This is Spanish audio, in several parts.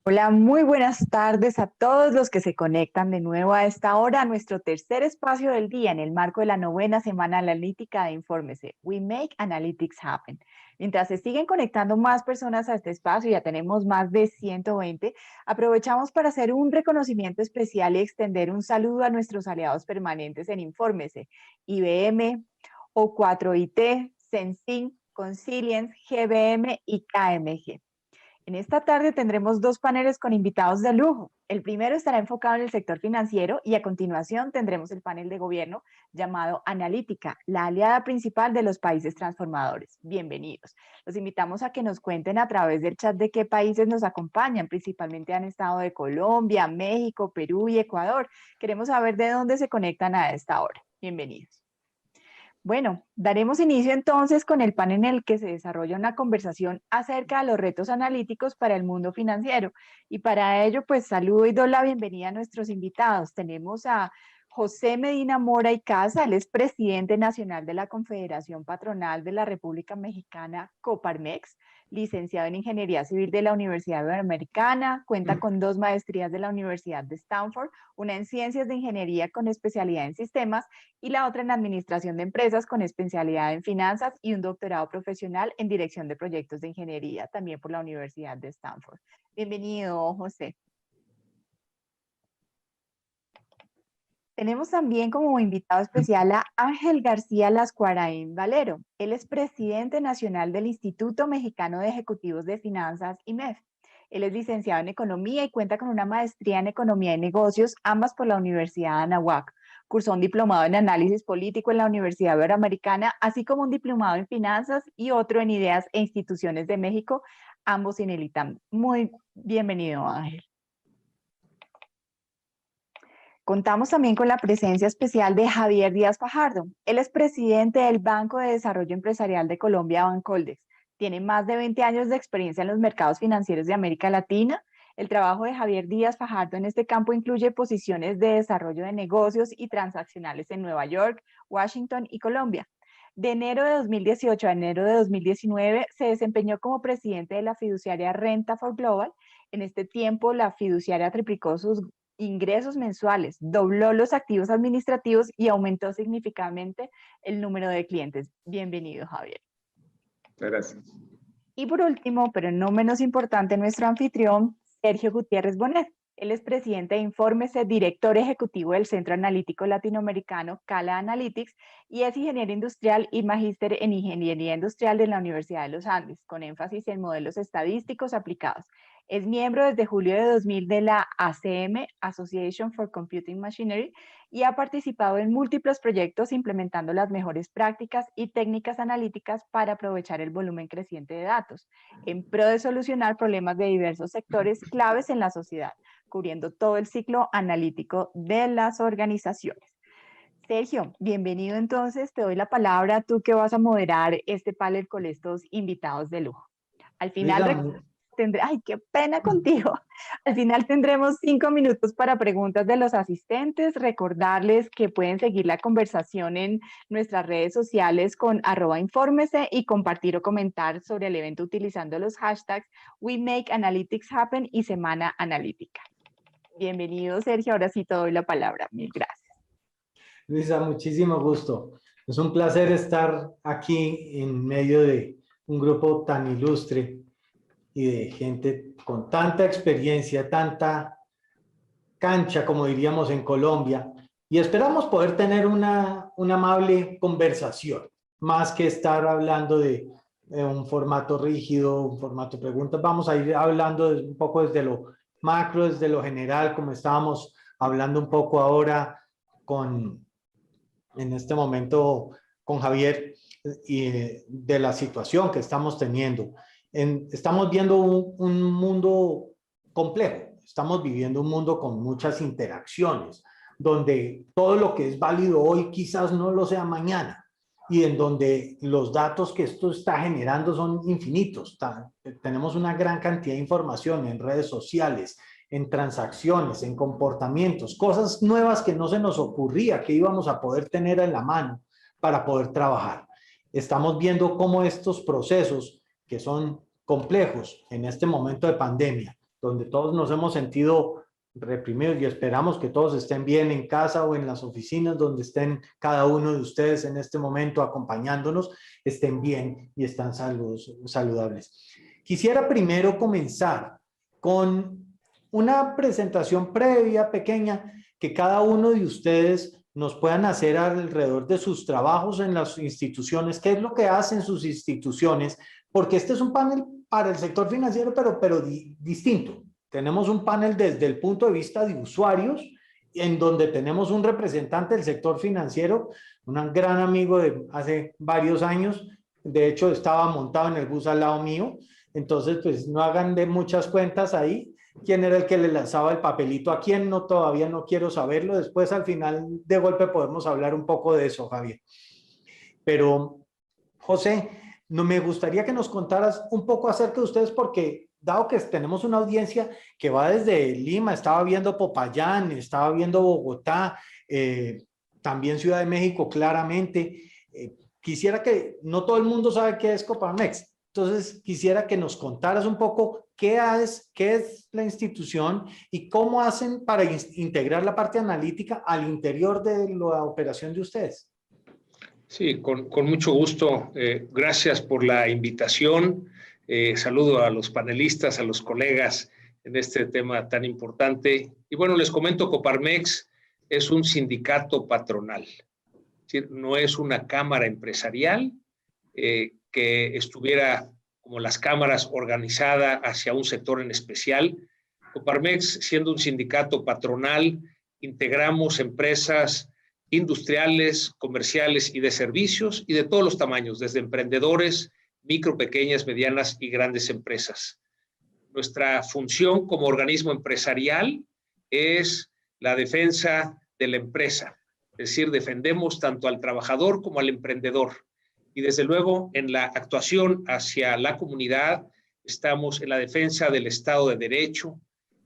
Hola, muy buenas tardes a todos los que se conectan de nuevo a esta hora a nuestro tercer espacio del día en el marco de la novena semana analítica de Infórmese. We Make Analytics Happen. Mientras se siguen conectando más personas a este espacio, ya tenemos más de 120, aprovechamos para hacer un reconocimiento especial y extender un saludo a nuestros aliados permanentes en Infórmese, IBM, O4IT, Sensing, Consilience, GBM y KMG. En esta tarde tendremos dos paneles con invitados de lujo. El primero estará enfocado en el sector financiero y a continuación tendremos el panel de gobierno llamado Analítica, la aliada principal de los países transformadores. Bienvenidos. Los invitamos a que nos cuenten a través del chat de qué países nos acompañan. Principalmente han estado de Colombia, México, Perú y Ecuador. Queremos saber de dónde se conectan a esta hora. Bienvenidos. Bueno, daremos inicio entonces con el panel en el que se desarrolla una conversación acerca de los retos analíticos para el mundo financiero. Y para ello, pues saludo y doy la bienvenida a nuestros invitados. Tenemos a José Medina Mora y Casa, él es presidente nacional de la Confederación Patronal de la República Mexicana, Coparmex, licenciado en Ingeniería Civil de la Universidad Iberoamericana, cuenta con 2 maestrías de la Universidad de Stanford, una en Ciencias de Ingeniería con especialidad en Sistemas y la otra en Administración de Empresas con especialidad en Finanzas y un doctorado profesional en Dirección de Proyectos de Ingeniería, también por la Universidad de Stanford. Bienvenido, José. Tenemos también como invitado especial a Ángel García Lascuarain Valero. Él es presidente nacional del Instituto Mexicano de Ejecutivos de Finanzas, IMEF. Él es licenciado en Economía y cuenta con una maestría en Economía y Negocios, ambas por la Universidad de Anáhuac. Cursó un diplomado en Análisis Político en la Universidad Iberoamericana, así como un diplomado en Finanzas y otro en Ideas e Instituciones de México, ambos en el ITAM. Muy bienvenido, Ángel. Contamos también con la presencia especial de Javier Díaz Fajardo. Él es presidente del Banco de Desarrollo Empresarial de Colombia, Bancoldex. Tiene más de 20 años de experiencia en los mercados financieros de América Latina. El trabajo de Javier Díaz Fajardo en este campo incluye posiciones de desarrollo de negocios y transaccionales en Nueva York, Washington y Colombia. De enero de 2018 a enero de 2019 se desempeñó como presidente de la fiduciaria Renta for Global. En este tiempo, la fiduciaria triplicó sus ingresos mensuales, dobló los activos administrativos y aumentó significativamente el número de clientes. Bienvenido, Javier. Muchas gracias. Y por último, pero no menos importante, nuestro anfitrión, Sergio Gutiérrez Bonet. Él es presidente de Infórmese, director ejecutivo del Centro Analítico Latinoamericano, Cala Analytics, y es ingeniero industrial y magíster en Ingeniería Industrial de la Universidad de los Andes, con énfasis en modelos estadísticos aplicados. Es miembro desde julio de 2000 de la ACM, Association for Computing Machinery, y ha participado en múltiples proyectos implementando las mejores prácticas y técnicas analíticas para aprovechar el volumen creciente de datos, en pro de solucionar problemas de diversos sectores claves en la sociedad, cubriendo todo el ciclo analítico de las organizaciones. Sergio, bienvenido entonces, te doy la palabra, tú que vas a moderar este panel con estos invitados de lujo. Al final ay, qué pena contigo. Al final tendremos 5 minutos para preguntas de los asistentes. Recordarles que pueden seguir la conversación en nuestras redes sociales con @infórmese y compartir o comentar sobre el evento utilizando los hashtags We Make Analytics Happen y Semana Analítica. Bienvenido, Sergio. Ahora sí te doy la palabra. Mil gracias. Luisa, muchísimo gusto. Es un placer estar aquí en medio de un grupo tan ilustre y de gente con tanta experiencia, tanta cancha, como diríamos en Colombia, y esperamos poder tener una amable conversación, más que estar hablando de un formato rígido, un formato de preguntas. Vamos a ir hablando un poco desde lo macro, desde lo general, como estábamos hablando un poco ahora en este momento con Javier, y de la situación que estamos teniendo. Estamos viendo un mundo complejo, estamos viviendo un mundo con muchas interacciones, donde todo lo que es válido hoy quizás no lo sea mañana, y en donde los datos que esto está generando son infinitos. Tenemos una gran cantidad de información en redes sociales, en transacciones, en comportamientos, cosas nuevas que no se nos ocurría que íbamos a poder tener en la mano para poder trabajar. Estamos viendo cómo estos procesos, que son complejos en este momento de pandemia, donde todos nos hemos sentido reprimidos y esperamos que todos estén bien en casa o en las oficinas donde estén cada uno de ustedes en este momento acompañándonos, estén bien y están saludables. Quisiera primero comenzar con una presentación previa, pequeña, que cada uno de ustedes nos puedan hacer alrededor de sus trabajos en las instituciones, qué es lo que hacen sus instituciones, porque este es un panel para el sector financiero, pero distinto. Tenemos un panel desde el punto de vista de usuarios, en donde tenemos un representante del sector financiero, un gran amigo de hace varios años, de hecho estaba montado en el bus al lado mío, entonces pues no hagan de muchas cuentas ahí, quién era el que le lanzaba el papelito a quién, no, todavía no quiero saberlo, después al final de golpe podemos hablar un poco de eso, Javier. Pero, José, no, me gustaría que nos contaras un poco acerca de ustedes, porque dado que tenemos una audiencia que va desde Lima, estaba viendo Popayán, estaba viendo Bogotá, también Ciudad de México claramente, quisiera que, no todo el mundo sabe qué es Coparmex, entonces quisiera que nos contaras un poco qué es la institución y cómo hacen para integrar la parte analítica al interior de la operación de ustedes. Sí, con mucho gusto. Gracias por la invitación. Saludo a los panelistas, a los colegas en este tema tan importante. Y bueno, les comento, Coparmex es un sindicato patronal. Es decir, no es una cámara empresarial que estuviera como las cámaras organizada hacia un sector en especial. Coparmex, siendo un sindicato patronal, integramos empresas industriales, comerciales y de servicios y de todos los tamaños, desde emprendedores, micro, pequeñas, medianas y grandes empresas. Nuestra función como organismo empresarial es la defensa de la empresa, es decir, defendemos tanto al trabajador como al emprendedor. Y desde luego en la actuación hacia la comunidad estamos en la defensa del Estado de Derecho,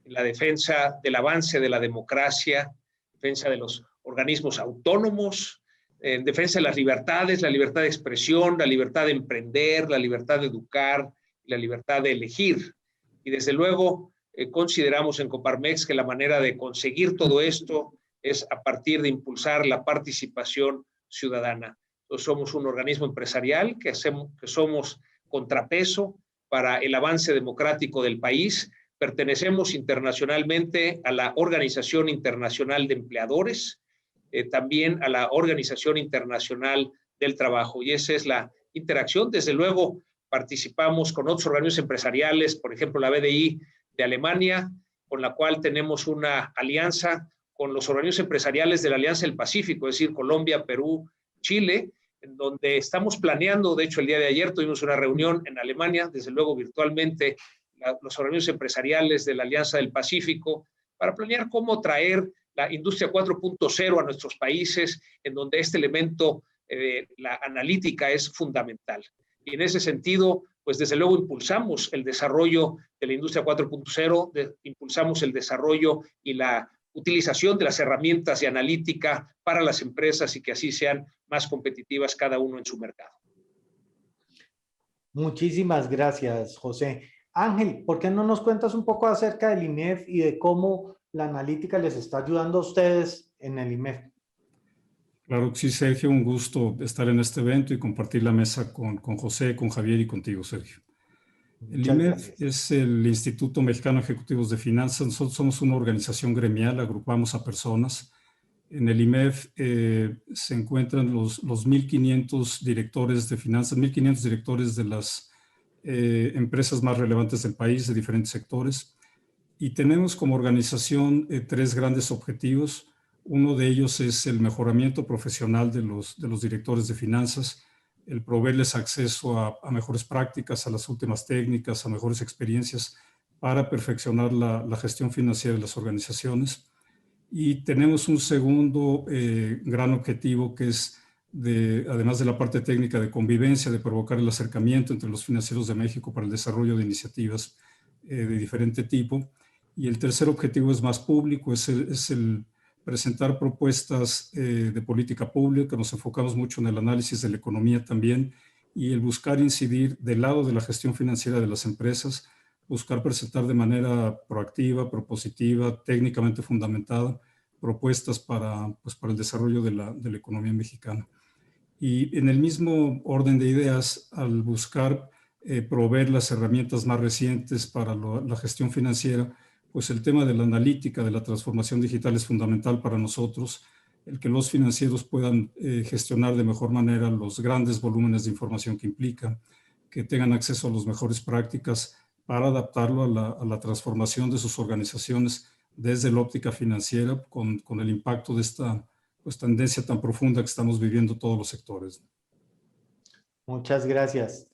en la defensa del avance de la democracia, defensa de los organismos autónomos, en defensa de las libertades, la libertad de expresión, la libertad de emprender, la libertad de educar, la libertad de elegir. Y desde luego consideramos en Coparmex que la manera de conseguir todo esto es a partir de impulsar la participación ciudadana. Entonces, somos un organismo empresarial que somos contrapeso para el avance democrático del país. Pertenecemos internacionalmente a la Organización Internacional de Empleadores, también a la Organización Internacional del Trabajo. Y esa es la interacción. Desde luego, participamos con otros organismos empresariales, por ejemplo, la BDI de Alemania, con la cual tenemos una alianza con los organismos empresariales de la Alianza del Pacífico, es decir, Colombia, Perú, Chile, en donde estamos planeando, de hecho el día de ayer tuvimos una reunión en Alemania, desde luego virtualmente, los organismos empresariales de la Alianza del Pacífico, para planear cómo traer la industria 4.0 a nuestros países, en donde este elemento, la analítica, es fundamental. Y en ese sentido, pues desde luego impulsamos el desarrollo de la industria 4.0, impulsamos el desarrollo y la utilización de las herramientas de analítica para las empresas y que así sean más competitivas cada uno en su mercado. Muchísimas gracias, José. Ángel, ¿por qué no nos cuentas un poco acerca del IMEF y de cómo la analítica les está ayudando a ustedes en el IMEF? Claro que sí, Sergio, un gusto estar en este evento y compartir la mesa con José, con Javier y contigo, Sergio. El IMEF es el Instituto Mexicano de Ejecutivos de Finanzas. Nosotros somos una organización gremial, agrupamos a personas. En el IMEF se encuentran los 1.500 directores de finanzas, 1.500 directores de las empresas más relevantes del país, de diferentes sectores. Y tenemos como organización 3 grandes objetivos. Uno de ellos es el mejoramiento profesional de los directores de finanzas, el proveerles acceso a mejores prácticas, a las últimas técnicas, a mejores experiencias para perfeccionar la gestión financiera de las organizaciones. Y tenemos un segundo gran objetivo que es, además de la parte técnica de convivencia, de provocar el acercamiento entre los financieros de México para el desarrollo de iniciativas de diferente tipo. Y el tercer objetivo es más público, es el presentar propuestas de política pública. Nos enfocamos mucho en el análisis de la economía también y el buscar incidir del lado de la gestión financiera de las empresas buscar presentar de manera proactiva, propositiva, técnicamente fundamentada, propuestas para el desarrollo de la economía mexicana. Y en el mismo orden de ideas, al buscar proveer las herramientas más recientes para la gestión financiera, pues el tema de la analítica, de la transformación digital es fundamental para nosotros, el que los financieros puedan gestionar de mejor manera los grandes volúmenes de información que implica, que tengan acceso a las mejores prácticas para adaptarlo a la transformación de sus organizaciones desde la óptica financiera con el impacto de esta tendencia tan profunda que estamos viviendo todos los sectores. Muchas gracias.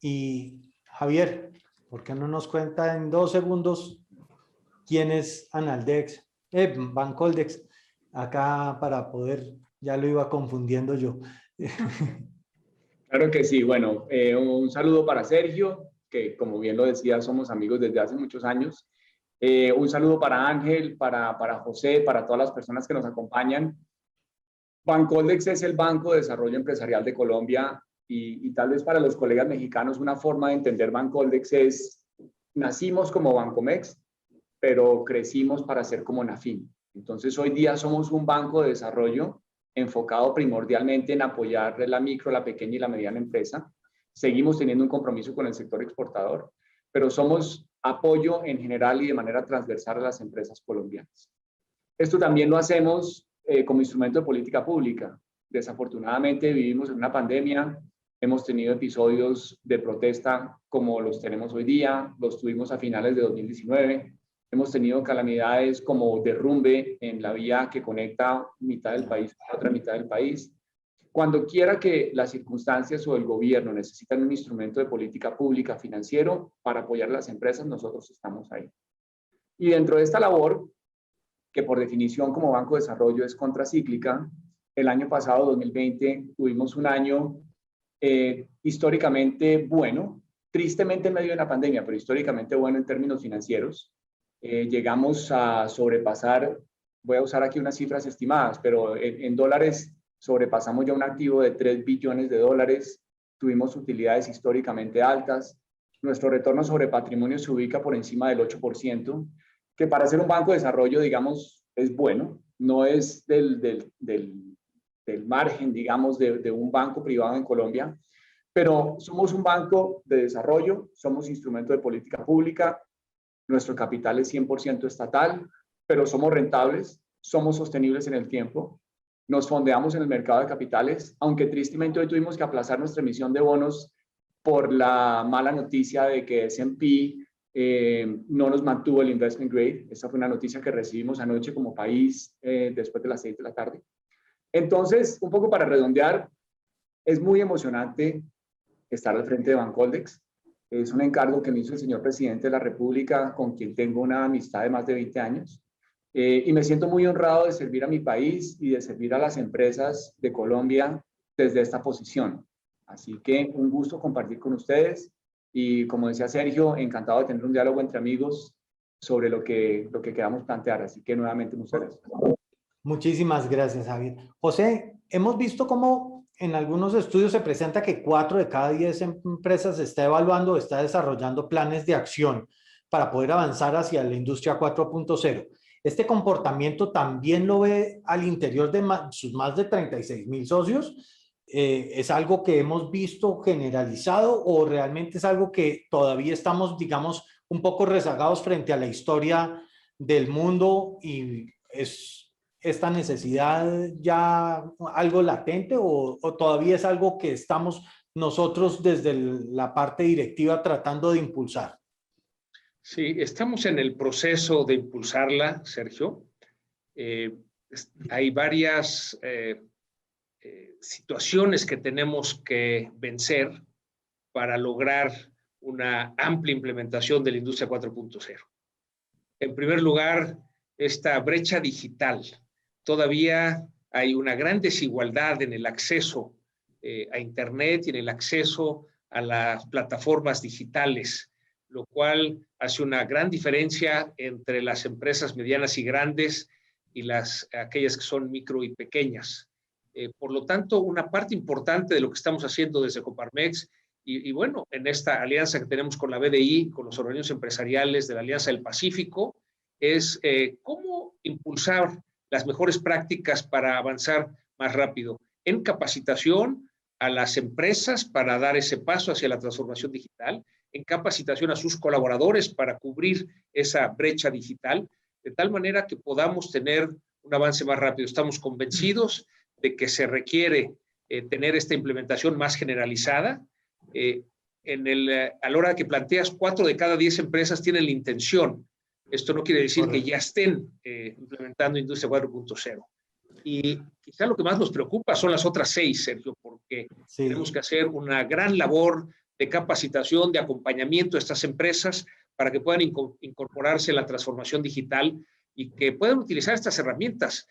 Y Javier, ¿por qué no nos cuenta en 2 segundos quién es Analdex, Bancoldex? Acá para poder, ya lo iba confundiendo yo. Claro que sí. Bueno, un saludo para Sergio, que como bien lo decía, somos amigos desde hace muchos años. Un saludo para Ángel, para José, para todas las personas que nos acompañan. Bancoldex es el Banco de Desarrollo Empresarial de Colombia y tal vez para los colegas mexicanos una forma de entender Bancoldex es, nacimos como Bancomex, pero crecimos para ser como Nafin. Entonces hoy día somos un banco de desarrollo enfocado primordialmente en apoyar la micro, la pequeña y la mediana empresa. Seguimos teniendo un compromiso con el sector exportador, pero somos apoyo en general y de manera transversal a las empresas colombianas. Esto también lo hacemos como instrumento de política pública. Desafortunadamente vivimos en una pandemia, hemos tenido episodios de protesta como los tenemos hoy día, los tuvimos a finales de 2019, hemos tenido calamidades como derrumbe en la vía que conecta mitad del país con la otra mitad del país. Cuando quiera que las circunstancias o el gobierno necesitan un instrumento de política pública financiero para apoyar a las empresas, nosotros estamos ahí. Y dentro de esta labor, que por definición como Banco de Desarrollo es contracíclica, el año pasado, 2020, tuvimos un año históricamente bueno, tristemente en medio de la pandemia, pero históricamente bueno en términos financieros. Llegamos a sobrepasar, voy a usar aquí unas cifras estimadas, pero en dólares sobrepasamos ya un activo de 3 billones de dólares, tuvimos utilidades históricamente altas, nuestro retorno sobre patrimonio se ubica por encima del 8%, que para ser un banco de desarrollo, digamos, es bueno, no es del margen, digamos, de un banco privado en Colombia, pero somos un banco de desarrollo, somos instrumento de política pública, nuestro capital es 100% estatal, pero somos rentables, somos sostenibles en el tiempo, nos fondeamos en el mercado de capitales, aunque tristemente hoy tuvimos que aplazar nuestra emisión de bonos por la mala noticia de que S&P no nos mantuvo el investment grade. Esa fue una noticia que recibimos anoche como país después de las 6 de la tarde. Entonces, un poco para redondear, es muy emocionante estar al frente de Bancoldex. Es un encargo que me hizo el señor presidente de la República, con quien tengo una amistad de más de 20 años. Y me siento muy honrado de servir a mi país y de servir a las empresas de Colombia desde esta posición. Así que un gusto compartir con ustedes y, como decía Sergio, encantado de tener un diálogo entre amigos sobre lo que queramos plantear. Así que nuevamente muchas gracias. Muchísimas gracias, Javier. José, hemos visto cómo en algunos estudios se presenta que 4 de cada 10 empresas está evaluando o está desarrollando planes de acción para poder avanzar hacia la industria 4.0. ¿Este comportamiento también lo ve al interior de sus más de 36,000 socios? ¿Es algo que hemos visto generalizado o realmente es algo que todavía estamos, digamos, un poco rezagados frente a la historia del mundo y es esta necesidad ya algo latente o todavía es algo que estamos nosotros desde la parte directiva tratando de impulsar? Sí, estamos en el proceso de impulsarla, Sergio. Hay varias situaciones que tenemos que vencer para lograr una amplia implementación de la industria 4.0. En primer lugar, esta brecha digital. Todavía hay una gran desigualdad en el acceso a Internet y en el acceso a las plataformas digitales, lo cual hace una gran diferencia entre las empresas medianas y grandes y aquellas que son micro y pequeñas. Por lo tanto, una parte importante de lo que estamos haciendo desde Coparmex Y bueno, en esta alianza que tenemos con la BDI, con los organismos empresariales de la Alianza del Pacífico, es cómo impulsar las mejores prácticas para avanzar más rápido en capacitación a las empresas para dar ese paso hacia la transformación digital, en capacitación a sus colaboradores para cubrir esa brecha digital, de tal manera que podamos tener un avance más rápido. Estamos convencidos de que se requiere tener esta implementación más generalizada. A la hora que planteas, 4 de cada 10 empresas tienen la intención. Esto no quiere decir que ya estén implementando Industria 4.0. Y quizá lo que más nos preocupa son las otras 6, Sergio, porque tenemos que hacer una gran labor de capacitación, de acompañamiento a estas empresas para que puedan incorporarse a la transformación digital y que puedan utilizar estas herramientas.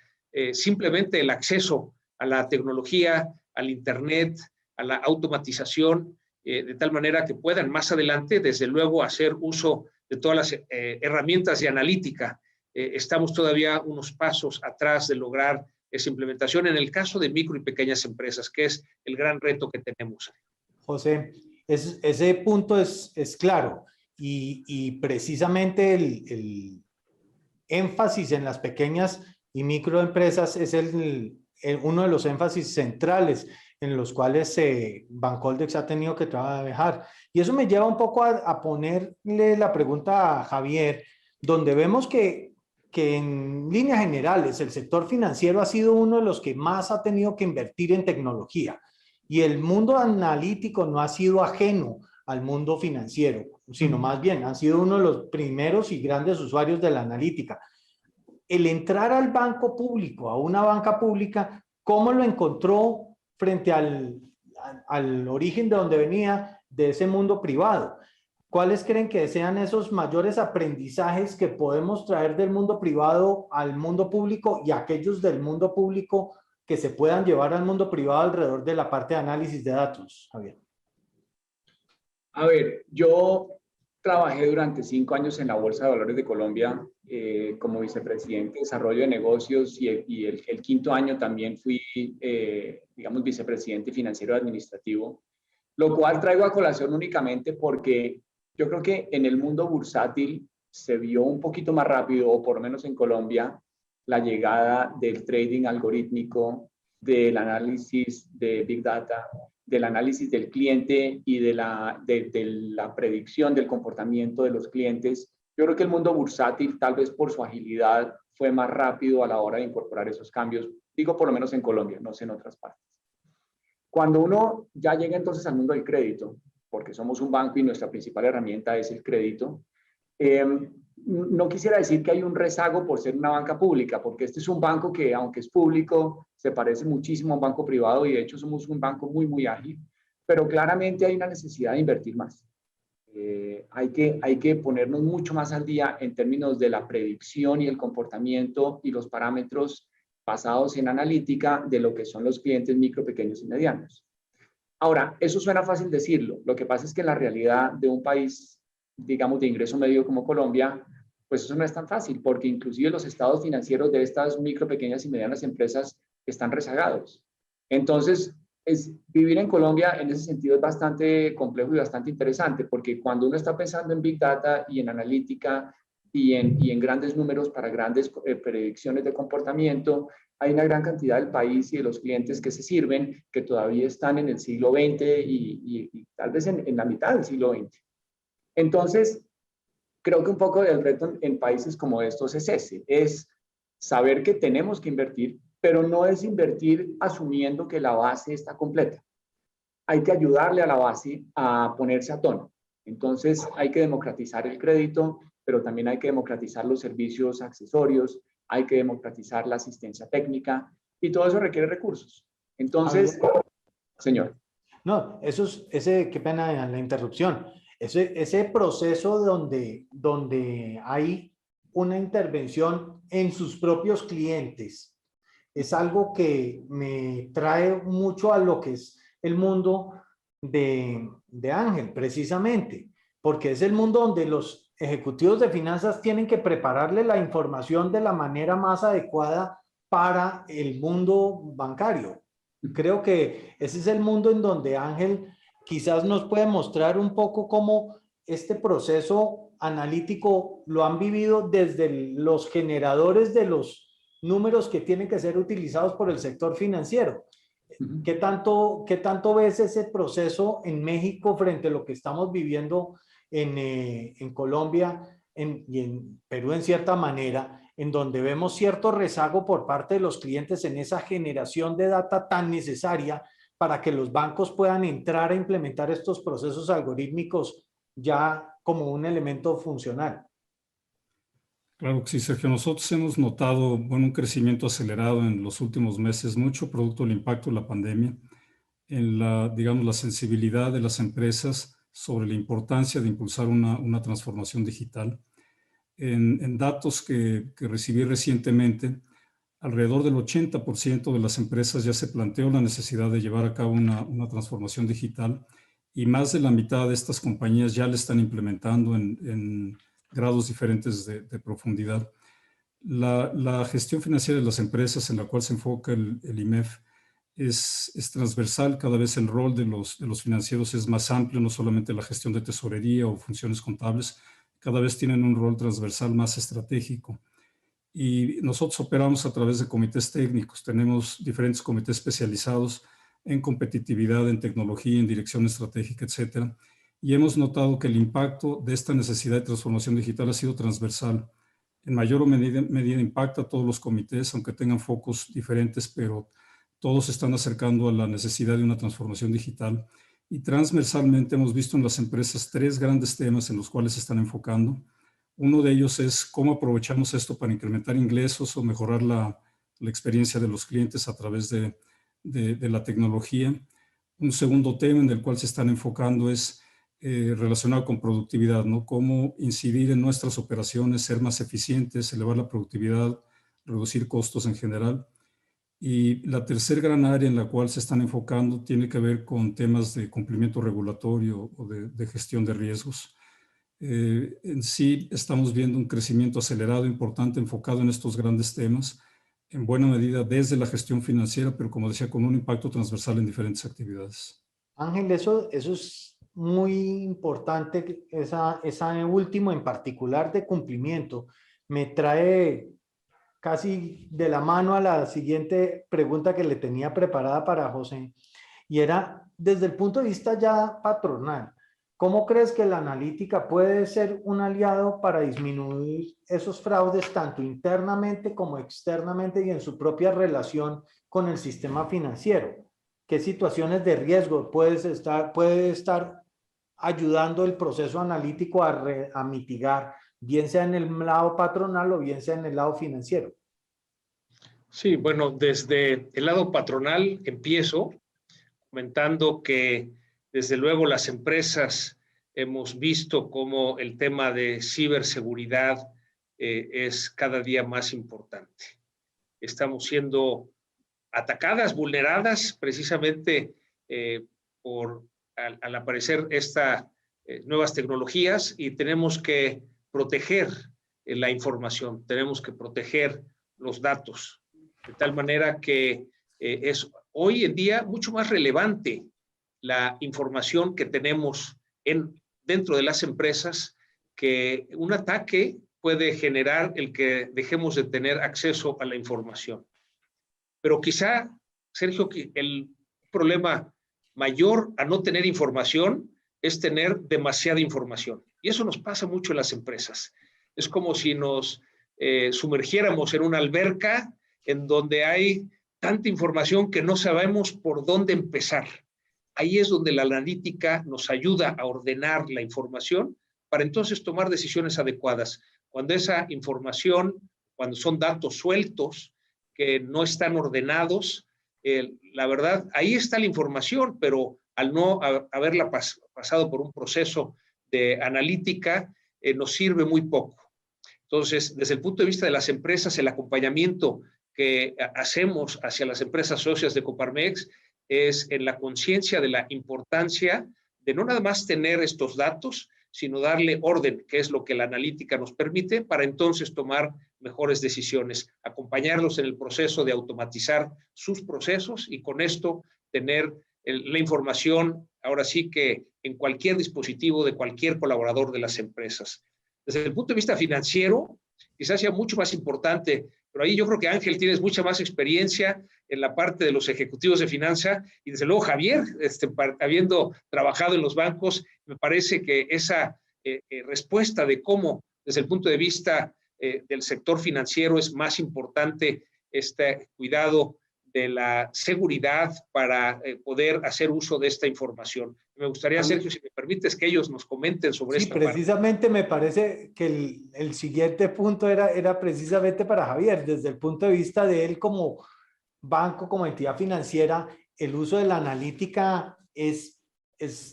Simplemente el acceso a la tecnología, al Internet, a la automatización, de tal manera que puedan más adelante, desde luego, hacer uso de todas las herramientas de analítica. Estamos todavía unos pasos atrás de lograr esa implementación en el caso de micro y pequeñas empresas, que es el gran reto que tenemos. José, ese punto es claro y precisamente el énfasis en las pequeñas y microempresas es uno de los énfasis centrales en los cuales Bancoldex ha tenido que trabajar. Y eso me lleva un poco a ponerle la pregunta a Javier, donde vemos que en líneas generales el sector financiero ha sido uno de los que más ha tenido que invertir en tecnología y el mundo analítico no ha sido ajeno al mundo financiero, sino más bien han sido uno de los primeros y grandes usuarios de la analítica. El entrar al banco público, a una banca pública, ¿cómo lo encontró frente al origen de donde venía de ese mundo privado? ¿Cuáles creen que sean esos mayores aprendizajes que podemos traer del mundo privado al mundo público y aquellos del mundo público que se puedan llevar al mundo privado alrededor de la parte de análisis de datos, Javier? A ver, yo trabajé durante 5 años en la Bolsa de Valores de Colombia como vicepresidente de desarrollo de negocios y el 5.º año también fui, digamos, vicepresidente financiero administrativo, lo cual traigo a colación únicamente porque yo creo que en el mundo bursátil se vio un poquito más rápido, o por lo menos en Colombia, la llegada del trading algorítmico, del análisis de Big Data, del análisis del cliente y de la predicción del comportamiento de los clientes. Yo creo que el mundo bursátil, tal vez por su agilidad, fue más rápido a la hora de incorporar esos cambios. Digo por lo menos en Colombia, no sé en otras partes. Cuando uno ya llega entonces al mundo del crédito, porque somos un banco y nuestra principal herramienta es el crédito, no quisiera decir que hay un rezago por ser una banca pública, porque este es un banco que, aunque es público, se parece muchísimo a un banco privado y de hecho somos un banco muy, muy ágil, pero claramente hay una necesidad de invertir más. Hay que ponernos mucho más al día en términos de la predicción y el comportamiento y los parámetros basados en analítica de lo que son los clientes micro, pequeños y medianos. Ahora, eso suena fácil decirlo. Lo que pasa es que en la realidad de un país, digamos, de ingreso medio como Colombia, pues eso no es tan fácil, porque inclusive los estados financieros de estas micro, pequeñas y medianas empresas están rezagados. Entonces, vivir en Colombia en ese sentido es bastante complejo y bastante interesante, porque cuando uno está pensando en Big Data y en analítica y en grandes números para grandes predicciones de comportamiento, hay una gran cantidad del país y de los clientes que se sirven que todavía están en el siglo XX y tal vez en la mitad del siglo XX. Entonces, creo que un poco del reto en países como estos es ese, es saber que tenemos que invertir, pero no es invertir asumiendo que la base está completa. Hay que ayudarle a la base a ponerse a tono. Entonces, hay que democratizar el crédito, pero también hay que democratizar los servicios accesorios, hay que democratizar la asistencia técnica y todo eso requiere recursos. Entonces, señor. No, qué pena la interrupción. Ese proceso donde hay una intervención en sus propios clientes es algo que me trae mucho a lo que es el mundo de Ángel, precisamente, porque es el mundo donde los ejecutivos de finanzas tienen que prepararle la información de la manera más adecuada para el mundo bancario. Creo que ese es el mundo en donde Ángel quizás nos puede mostrar un poco cómo este proceso analítico lo han vivido desde los generadores de los números que tienen que ser utilizados por el sector financiero. ¿Qué tanto ves ese proceso en México frente a lo que estamos viviendo en Colombia y en Perú en cierta manera, en donde vemos cierto rezago por parte de los clientes en esa generación de data tan necesaria para que los bancos puedan entrar a implementar estos procesos algorítmicos ya como un elemento funcional? Claro que sí, Sergio. Nosotros hemos notado, bueno, un crecimiento acelerado en los últimos meses, mucho producto del impacto de la pandemia, en la, digamos, la sensibilidad de las empresas sobre la importancia de impulsar una transformación digital. En datos que recibí recientemente, alrededor del 80% de las empresas ya se planteó la necesidad de llevar a cabo una transformación digital, y más de la mitad de estas compañías ya la están implementando en grados diferentes de profundidad. La gestión financiera de las empresas, en la cual se enfoca el IMEF, es transversal. Cada vez el rol de los financieros es más amplio, no solamente la gestión de tesorería o funciones contables, cada vez tienen un rol transversal más estratégico. Y nosotros operamos a través de comités técnicos. Tenemos diferentes comités especializados en competitividad, en tecnología, en dirección estratégica, etcétera. Y hemos notado que el impacto de esta necesidad de transformación digital ha sido transversal. En mayor o medida impacta a todos los comités, aunque tengan focos diferentes, pero todos se están acercando a la necesidad de una transformación digital. Y transversalmente hemos visto en las empresas 3 grandes temas en los cuales se están enfocando. Uno de ellos es cómo aprovechamos esto para incrementar ingresos o mejorar la experiencia de los clientes a través de la tecnología. Un segundo tema en el cual se están enfocando es relacionado con productividad, ¿no? Cómo incidir en nuestras operaciones, ser más eficientes, elevar la productividad, reducir costos en general. Y la tercer gran área en la cual se están enfocando tiene que ver con temas de cumplimiento regulatorio o de gestión de riesgos. En sí estamos viendo un crecimiento acelerado, importante, enfocado en estos grandes temas, en buena medida desde la gestión financiera, pero como decía, con un impacto transversal en diferentes actividades. Ángel, eso es muy importante, esa último en particular de cumplimiento. Me trae casi de la mano a la siguiente pregunta que le tenía preparada para José, y era desde el punto de vista ya patronal. ¿Cómo crees que la analítica puede ser un aliado para disminuir esos fraudes tanto internamente como externamente y en su propia relación con el sistema financiero? ¿Qué situaciones de riesgo puede estar ayudando el proceso analítico a mitigar, bien sea en el lado patronal o bien sea en el lado financiero? Sí, bueno, desde el lado patronal empiezo comentando que desde luego las empresas hemos visto cómo el tema de ciberseguridad es cada día más importante. Estamos siendo atacadas, vulneradas precisamente al aparecer estas nuevas tecnologías, y tenemos que proteger la información, tenemos que proteger los datos, de tal manera que es hoy en día mucho más relevante la información que tenemos dentro de las empresas, que un ataque puede generar el que dejemos de tener acceso a la información. Pero quizá, Sergio, el problema mayor a no tener información es tener demasiada información. Y eso nos pasa mucho en las empresas. Es como si nos sumergiéramos en una alberca en donde hay tanta información que no sabemos por dónde empezar. Ahí es donde la analítica nos ayuda a ordenar la información para entonces tomar decisiones adecuadas. Cuando esa información, cuando son datos sueltos, que no están ordenados, la verdad, ahí está la información, pero al no haberla pasado por un proceso de analítica, nos sirve muy poco. Entonces, desde el punto de vista de las empresas, el acompañamiento que hacemos hacia las empresas socias de Coparmex es en la conciencia de la importancia de no nada más tener estos datos, sino darle orden, que es lo que la analítica nos permite, para entonces tomar mejores decisiones, acompañarlos en el proceso de automatizar sus procesos y con esto tener la información ahora sí que en cualquier dispositivo de cualquier colaborador de las empresas. Desde el punto de vista financiero, quizás sea mucho más importante, pero ahí yo creo que Ángel tienes mucha más experiencia en la parte de los ejecutivos de finanzas y desde luego Javier, habiendo trabajado en los bancos, me parece que esa respuesta de cómo desde el punto de vista del sector financiero es más importante este cuidado de la seguridad para poder hacer uso de esta información. Me gustaría, Sergio, si me permites, que ellos nos comenten sobre esta parte. Precisamente me parece que el siguiente punto era precisamente para Javier, desde el punto de vista de él como banco, como entidad financiera, el uso de la analítica es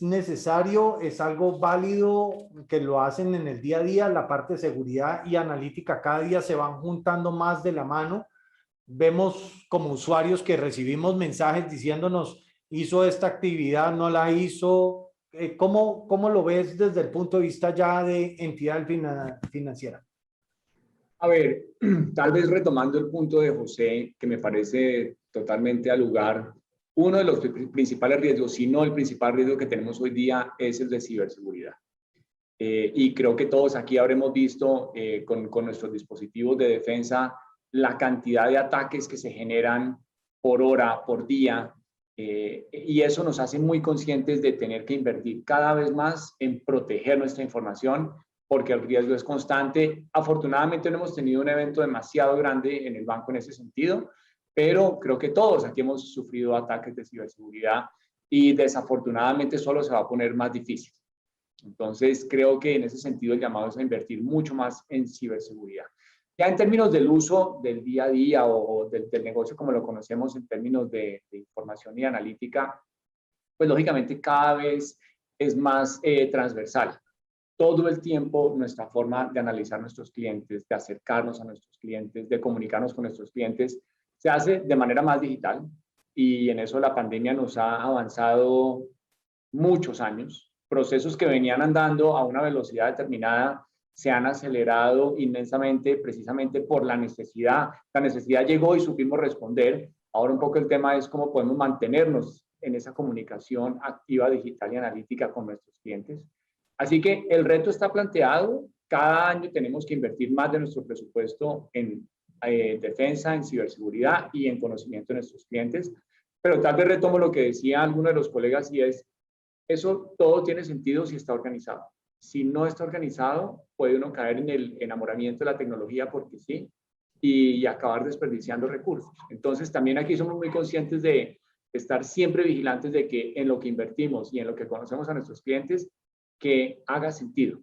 necesario, es algo válido que lo hacen en el día a día. La parte de seguridad y analítica cada día se van juntando más de la mano. Vemos como usuarios que recibimos mensajes diciéndonos hizo esta actividad, no la hizo. ¿Cómo lo ves desde el punto de vista ya de entidad financiera? A ver, tal vez retomando el punto de José, que me parece totalmente al lugar, uno de los principales riesgos, si no el principal riesgo que tenemos hoy día, es el de ciberseguridad. Y creo que todos aquí habremos visto con nuestros dispositivos de defensa la cantidad de ataques que se generan por hora, por día, y eso nos hace muy conscientes de tener que invertir cada vez más en proteger nuestra información, porque el riesgo es constante. Afortunadamente no hemos tenido un evento demasiado grande en el banco en ese sentido, pero creo que todos aquí hemos sufrido ataques de ciberseguridad y desafortunadamente solo se va a poner más difícil. Entonces creo que en ese sentido el llamado es a invertir mucho más en ciberseguridad. Ya en términos del uso del día a día o del negocio como lo conocemos en términos de información y analítica, pues lógicamente cada vez es más transversal. Todo el tiempo nuestra forma de analizar nuestros clientes, de acercarnos a nuestros clientes, de comunicarnos con nuestros clientes, se hace de manera más digital y en eso la pandemia nos ha avanzado muchos años. Procesos que venían andando a una velocidad determinada se han acelerado inmensamente precisamente por la necesidad. La necesidad llegó y supimos responder. Ahora un poco el tema es cómo podemos mantenernos en esa comunicación activa, digital y analítica con nuestros clientes. Así que el reto está planteado. Cada año tenemos que invertir más de nuestro presupuesto en defensa, en ciberseguridad y en conocimiento de nuestros clientes. Pero tal vez retomo lo que decía alguno de los colegas y es, eso todo tiene sentido si está organizado. Si no está organizado, puede uno caer en el enamoramiento de la tecnología porque sí y acabar desperdiciando recursos. Entonces también aquí somos muy conscientes de estar siempre vigilantes de que en lo que invertimos y en lo que conocemos a nuestros clientes, que haga sentido.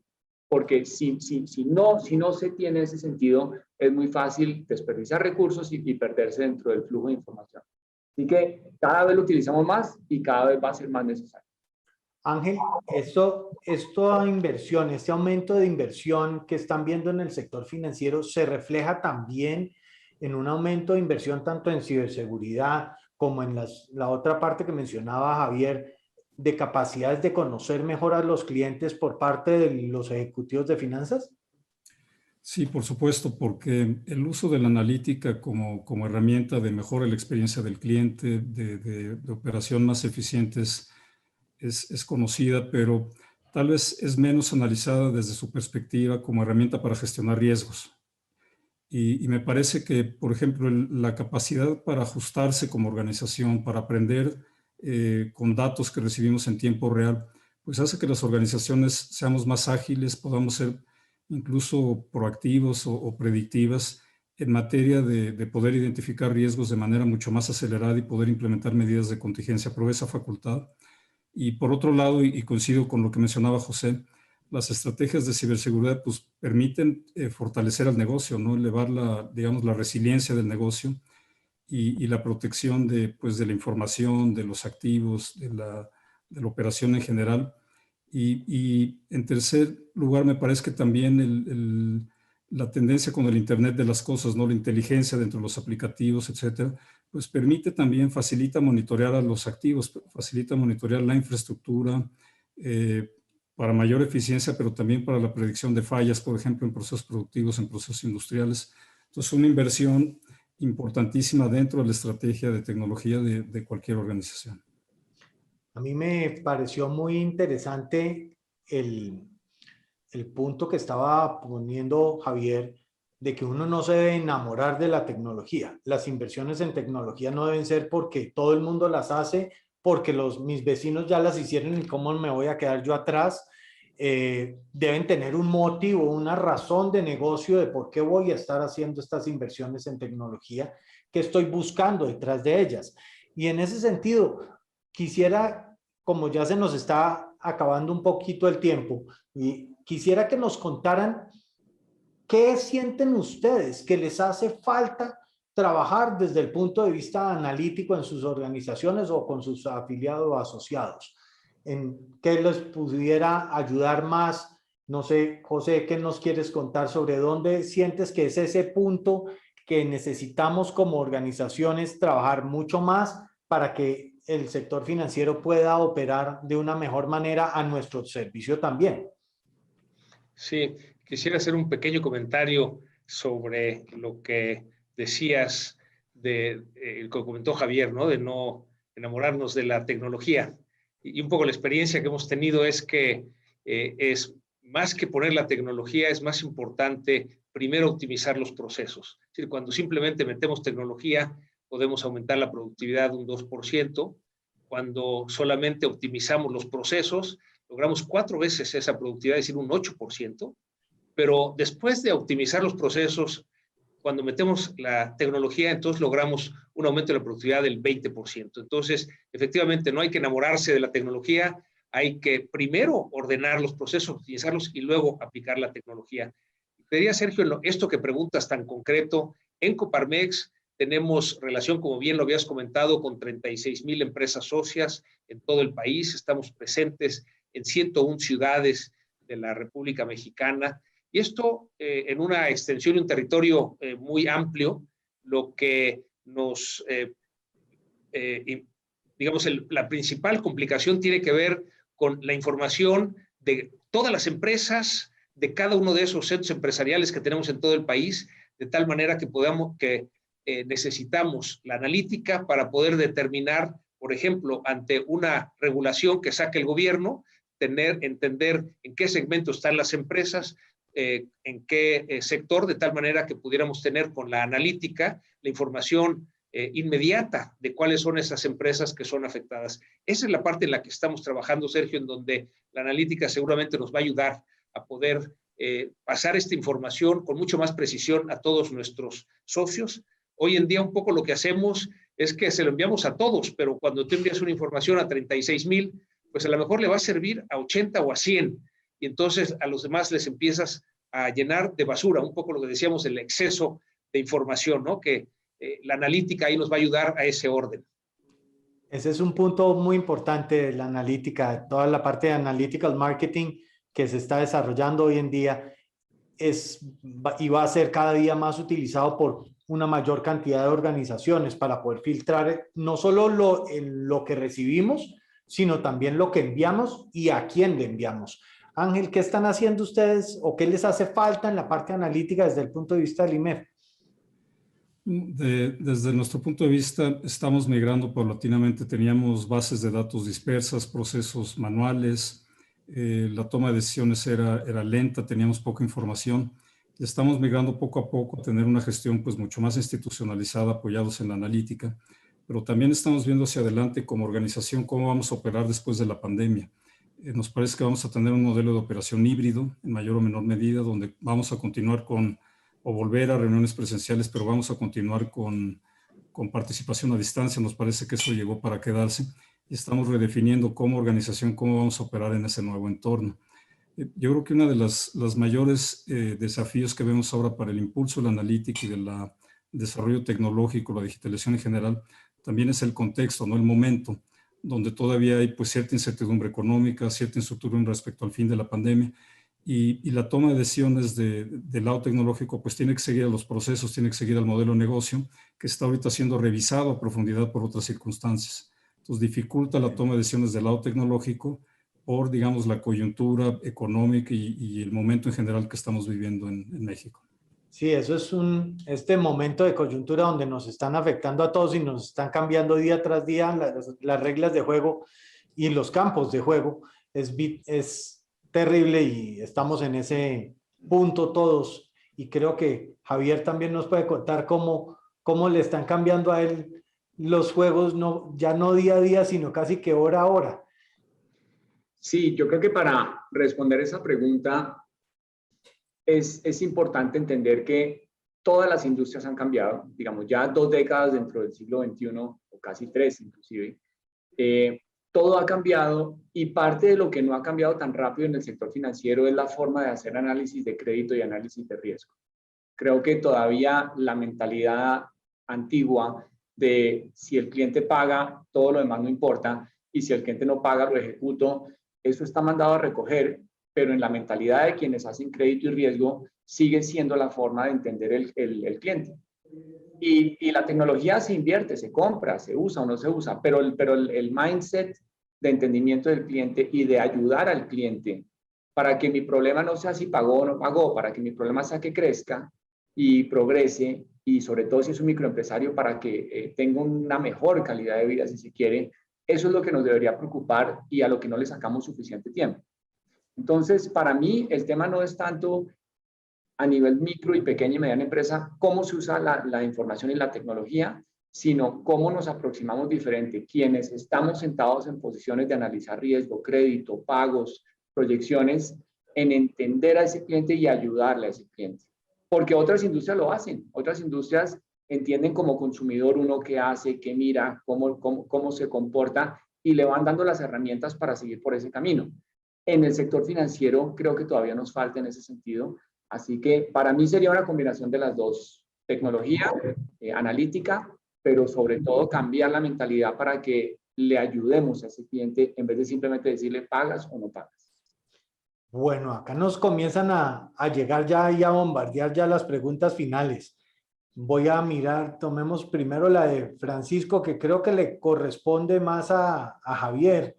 Porque si no se tiene ese sentido, es muy fácil desperdiciar recursos y perderse dentro del flujo de información. Así que cada vez lo utilizamos más y cada vez va a ser más necesario. Ángel, esto inversión, este aumento de inversión que están viendo en el sector financiero, ¿se refleja también en un aumento de inversión tanto en ciberseguridad como en la otra parte que mencionaba Javier, de capacidades de conocer mejor a los clientes por parte de los ejecutivos de finanzas? Sí, por supuesto, porque el uso de la analítica como herramienta de mejora la experiencia del cliente, de operación más eficientes, es conocida, pero tal vez es menos analizada desde su perspectiva como herramienta para gestionar riesgos. Y me parece que, por ejemplo, la capacidad para ajustarse como organización, para aprender con datos que recibimos en tiempo real, pues hace que las organizaciones seamos más ágiles, podamos ser incluso proactivos o predictivas en materia de poder identificar riesgos de manera mucho más acelerada y poder implementar medidas de contingencia. Provee esa facultad. Y por otro lado, y coincido con lo que mencionaba José, las estrategias de ciberseguridad pues, permiten fortalecer al negocio, ¿no? Elevar la resiliencia del negocio y la protección de la información, de los activos, de la operación en general. Y en tercer lugar, me parece que también la tendencia con el Internet de las cosas, ¿no? La inteligencia dentro de los aplicativos, etcétera, pues permite también, facilita monitorear a los activos, facilita monitorear la infraestructura para mayor eficiencia, pero también para la predicción de fallas, por ejemplo, en procesos productivos, en procesos industriales. Entonces, una inversión importantísima dentro de la estrategia de tecnología de cualquier organización. A mí me pareció muy interesante el punto que estaba poniendo Javier, de que uno no se debe enamorar de la tecnología. Las inversiones en tecnología no deben ser porque todo el mundo las hace, porque mis vecinos ya las hicieron y cómo me voy a quedar yo atrás. Deben tener un motivo, una razón de negocio de por qué voy a estar haciendo estas inversiones en tecnología, que estoy buscando detrás de ellas. Y en ese sentido, quisiera, como ya se nos está acabando un poquito el tiempo, y quisiera que nos contaran qué sienten ustedes que les hace falta trabajar desde el punto de vista analítico en sus organizaciones o con sus afiliados o asociados. ¿En qué les pudiera ayudar más? No sé, José, ¿qué nos quieres contar sobre dónde sientes que es ese punto que necesitamos como organizaciones trabajar mucho más para que el sector financiero pueda operar de una mejor manera a nuestro servicio también? Sí, quisiera hacer un pequeño comentario sobre lo que decías que comentó Javier, ¿no? De no enamorarnos de la tecnología. Y un poco la experiencia que hemos tenido es que es más que poner la tecnología, es más importante primero optimizar los procesos. Es decir, cuando simplemente metemos tecnología, podemos aumentar la productividad un 2%. Cuando solamente optimizamos los procesos, logramos 4 veces esa productividad, es decir, un 8%, pero después de optimizar los procesos, cuando metemos la tecnología, entonces logramos un aumento de la productividad del 20%. Entonces, efectivamente, no hay que enamorarse de la tecnología, hay que primero ordenar los procesos, optimizarlos y luego aplicar la tecnología. Pediría, Sergio, esto que preguntas tan concreto, en Coparmex tenemos relación, como bien lo habías comentado, con 36,000 empresas socias en todo el país, estamos presentes en 101 ciudades de la República Mexicana, y esto en una extensión y un territorio muy amplio, lo que nos, digamos, la principal complicación tiene que ver con la información de todas las empresas, de cada uno de esos centros empresariales que tenemos en todo el país, de tal manera que necesitamos la analítica para poder determinar, por ejemplo, ante una regulación que saque el gobierno, entender en qué segmento están las empresas, en qué sector, de tal manera que pudiéramos tener con la analítica la información inmediata de cuáles son esas empresas que son afectadas. Esa es la parte en la que estamos trabajando, Sergio, en donde la analítica seguramente nos va a ayudar a poder pasar esta información con mucho más precisión a todos nuestros socios. Hoy en día un poco lo que hacemos es que se lo enviamos a todos, pero cuando tú envías una información a 36,000, pues a lo mejor le va a servir a 80 o a 100, y entonces a los demás les empiezas a llenar de basura, un poco lo que decíamos, el exceso de información, ¿no? Que la analítica ahí nos va a ayudar a ese orden. Ese es un punto muy importante de la analítica, toda la parte de analytical marketing que se está desarrollando hoy en día y va a ser cada día más utilizado por una mayor cantidad de organizaciones para poder filtrar no solo lo que recibimos, sino también lo que enviamos y a quién le enviamos. Ángel, ¿qué están haciendo ustedes o qué les hace falta en la parte analítica desde el punto de vista del IMEF? Desde nuestro punto de vista, estamos migrando paulatinamente. Teníamos bases de datos dispersas, procesos manuales, la toma de decisiones era lenta, teníamos poca información. Estamos migrando poco a poco a tener una gestión pues mucho más institucionalizada, apoyados en la analítica, pero también estamos viendo hacia adelante como organización cómo vamos a operar después de la pandemia. Nos parece que vamos a tener un modelo de operación híbrido en mayor o menor medida, donde vamos a continuar o volver a reuniones presenciales, pero vamos a continuar con participación a distancia. Nos parece que eso llegó para quedarse y estamos redefiniendo como organización cómo vamos a operar en ese nuevo entorno. Yo creo que uno de los mayores desafíos que vemos ahora para el impulso de la analítica y del desarrollo tecnológico, la digitalización en general, también es el contexto, no el momento, donde todavía hay pues cierta incertidumbre económica, cierta incertidumbre respecto al fin de la pandemia, y la toma de decisiones del lado tecnológico pues tiene que seguir a los procesos, tiene que seguir al modelo de negocio que está ahorita siendo revisado a profundidad por otras circunstancias. Entonces dificulta la toma de decisiones del lado tecnológico por, digamos, la coyuntura económica y el momento en general que estamos viviendo en México. Sí, eso es este momento de coyuntura donde nos están afectando a todos y nos están cambiando día tras día las reglas de juego. y los campos de juego es terrible y estamos en ese punto todos. Y creo que Javier también nos puede contar cómo le están cambiando a él los juegos, ya no día a día, sino casi que hora a hora. Sí, yo creo que para responder esa pregunta es importante entender que todas las industrias han cambiado, digamos, ya 2 décadas dentro del siglo XXI, o casi 3 inclusive, todo ha cambiado y parte de lo que no ha cambiado tan rápido en el sector financiero es la forma de hacer análisis de crédito y análisis de riesgo. Creo que todavía la mentalidad antigua de si el cliente paga, todo lo demás no importa, y si el cliente no paga, lo ejecuto, eso está mandado a recoger, pero en la mentalidad de quienes hacen crédito y riesgo sigue siendo la forma de entender el cliente. Y la tecnología se invierte, se compra, se usa o no se usa, pero el mindset de entendimiento del cliente y de ayudar al cliente para que mi problema no sea si pagó o no pagó, para que mi problema sea que crezca y progrese, y sobre todo si es un microempresario, para que tenga una mejor calidad de vida, si se quiere. Eso es lo que nos debería preocupar y a lo que no le sacamos suficiente tiempo. Entonces, para mí, el tema no es tanto a nivel micro y pequeña y mediana empresa cómo se usa la información y la tecnología, sino cómo nos aproximamos diferente. Quienes estamos sentados en posiciones de analizar riesgo, crédito, pagos, proyecciones, en entender a ese cliente y ayudarle a ese cliente. Porque otras industrias lo hacen. Otras industrias entienden como consumidor uno qué hace, qué mira, cómo se comporta y le van dando las herramientas para seguir por ese camino. En el sector financiero creo que todavía nos falta en ese sentido. Así que para mí sería una combinación de las dos. Tecnología, analítica, pero sobre todo cambiar la mentalidad para que le ayudemos a ese cliente en vez de simplemente decirle pagas o no pagas. Bueno, acá nos comienzan a llegar ya y a bombardear ya las preguntas finales. Voy a mirar, tomemos primero la de Francisco, que creo que le corresponde más a Javier.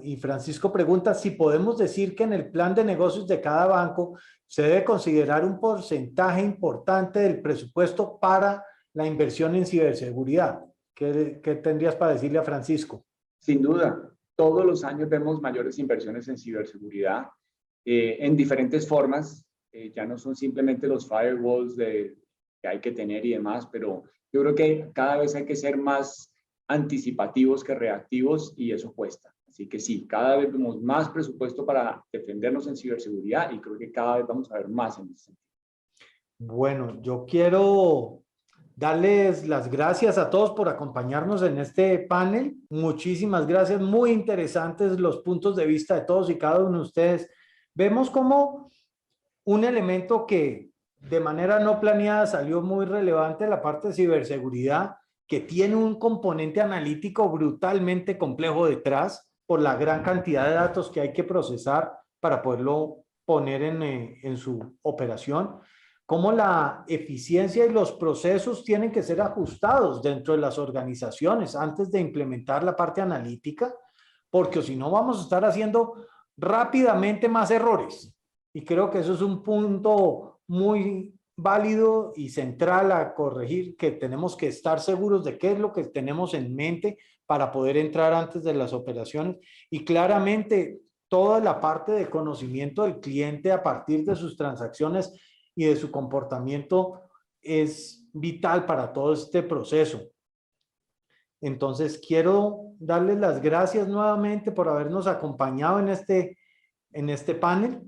Y Francisco pregunta si podemos decir que en el plan de negocios de cada banco se debe considerar un porcentaje importante del presupuesto para la inversión en ciberseguridad. ¿Qué tendrías para decirle a Francisco? Sin duda, todos los años vemos mayores inversiones en ciberseguridad en diferentes formas. Ya no son simplemente los firewalls que hay que tener y demás, pero yo creo que cada vez hay que ser más anticipativos que reactivos y eso cuesta. Así que sí, cada vez vemos más presupuesto para defendernos en ciberseguridad y creo que cada vez vamos a ver más en ese sentido. Bueno, yo quiero darles las gracias a todos por acompañarnos en este panel. Muchísimas gracias, muy interesantes los puntos de vista de todos y cada uno de ustedes. Vemos como un elemento que de manera no planeada salió muy relevante, la parte de ciberseguridad, que tiene un componente analítico brutalmente complejo detrás por la gran cantidad de datos que hay que procesar para poderlo poner en su operación. Cómo la eficiencia y los procesos tienen que ser ajustados dentro de las organizaciones antes de implementar la parte analítica, porque si no vamos a estar haciendo rápidamente más errores. Y creo que eso es un punto muy válido y central a corregir, que tenemos que estar seguros de qué es lo que tenemos en mente para poder entrar antes de las operaciones. Y claramente toda la parte de conocimiento del cliente a partir de sus transacciones y de su comportamiento es vital para todo este proceso. Entonces quiero darles las gracias nuevamente por habernos acompañado en este panel.